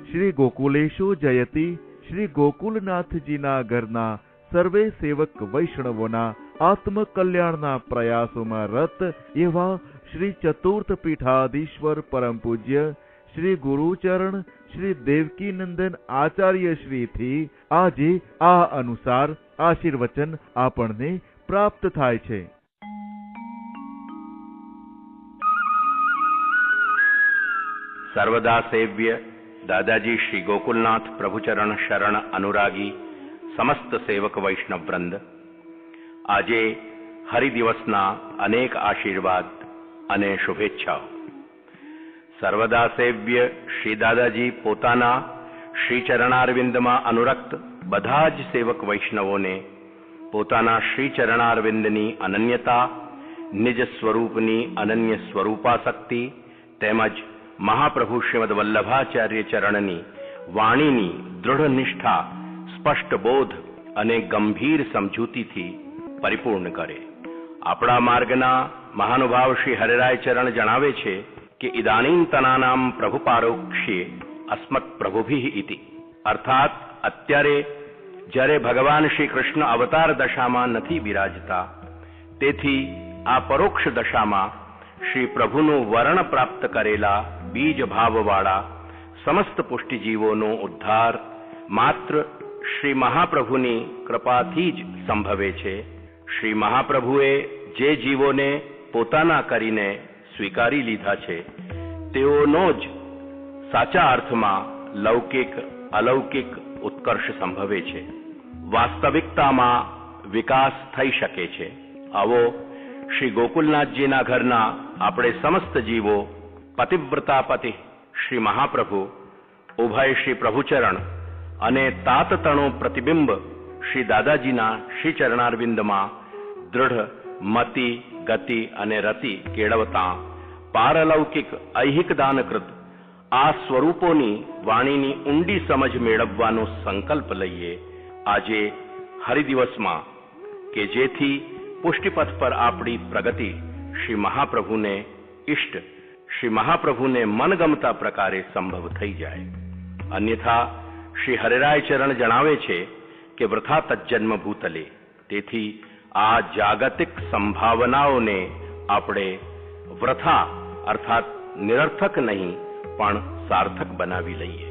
શ્રી ગોકુલેશો જયતી શ્રી ગોકુલનાથજીના ઘરના સર્વે સેવક વૈષ્ણવોના આત્મકલ્યાણના પ્રયાસોમાં રત એવા શ્રી ચતુર્થ પીઠાધીશ્વર પરમ પૂજ્ય શ્રી ગુરુચરણ શ્રી દેવકીનંદન આચાર્ય શ્રીથી આજે આ અનુસાર આશીર્વચન આપણને પ્રાપ્ત થાય છે. સર્વદા સેવ્ય દાદાજી શ્રી ગોકુલનાથ પ્રભુચરણ શરણ અનુરાગી સમસ્ત સેવક વૈષ્ણવ વૃંદ, આજે હરિદિવસના અનેક આશીર્વાદ અને શુભેચ્છાઓ. સર્વદા સેવ્ય શ્રી દાદાજી પોતાના શ્રી ચરણારવિંદમાં અનુરક્ત બધા જ સેવક વૈષ્ણવોને પોતાના શ્રી ચરણારવિંદની અનન્યતા, નિજ સ્વરૂપની અનન્ય સ્વરૂપાસક્તિ તેમજ મહાપ્રભુ શ્રીમદ વલ્લભાચાર્ય ચરણની વાણીની દૃઢ નિષ્ઠા, સ્પષ્ટ બોધ અને ગંભીર સમજૂતીથી પરિપૂર્ણ કરે. આપણા માર્ગના મહાનુભાવ શ્રી હરિરાય ચરણ જણાવે છે કે ઇદાનીંતનાનામ પ્રભુ પારોક્ષ્યે અસ્મત પ્રભુભિઃ ઇતિ, અર્થાત અત્યારે જ્યારે ભગવાન શ્રી કૃષ્ણ અવતાર દશામાં નથી બિરાજતા, તેથી આ પરોક્ષ દશામાં શ્રી પ્રભુનું વરણ પ્રાપ્ત કરેલા બીજ ભાવવાળા સમસ્ત પુષ્ટિજીવોનો ઉદ્ધાર માત્ર શ્રી મહાપ્રભુની કૃપાથી જ સંભવે છે. શ્રી મહાપ્રભુએ જે જીવોને પોતાના કરીને સ્વીકારી લીધા છે તેઓનો જ સાચા અર્થમાં લૌકિક અલૌકિક ઉત્કર્ષ સંભવે છે, વાસ્તવિકતામાં વિકાસ થઈ શકે છે. આવો શ્રી ગોકુલનાથજીના ઘરના આપણે સમસ્ત જીવો પતિવ્રતા પતિ શ્રી મહાપ્રભુ, ઉભય શ્રી પ્રભુચરણ અને તાતતણું પ્રતિબિંબ શ્રી દાદાજીના શ્રી ચરણારવિંદમાં દૃઢ મતિ, ગતિ અને રતિ કેળવતા પારલૌકિક ઐહિક દાનકૃત આ સ્વરૂપોની વાણીની ઊંડી સમજ મેળવવાનો સંકલ્પ લઈએ આજે હરિદિવસમાં, કે જેથી પુષ્ટિપથ પર આપણી પ્રગતિ શ્રી મહાપ્રભુને ઇષ્ટ, શ્રી મહાપ્રભુને મનગમતા પ્રકારે સંભવ થઈ જાય. અન્યથા શ્રી હરિરાય ચરણ જણાવે છે કે વૃથા તજ્જન્મ ભૂતલે, તેથી આ જાગતિક સંભાવનાઓને આપણે વૃથા અર્થાત નિરર્થક નહીં પણ સાર્થક બનાવી લઈએ.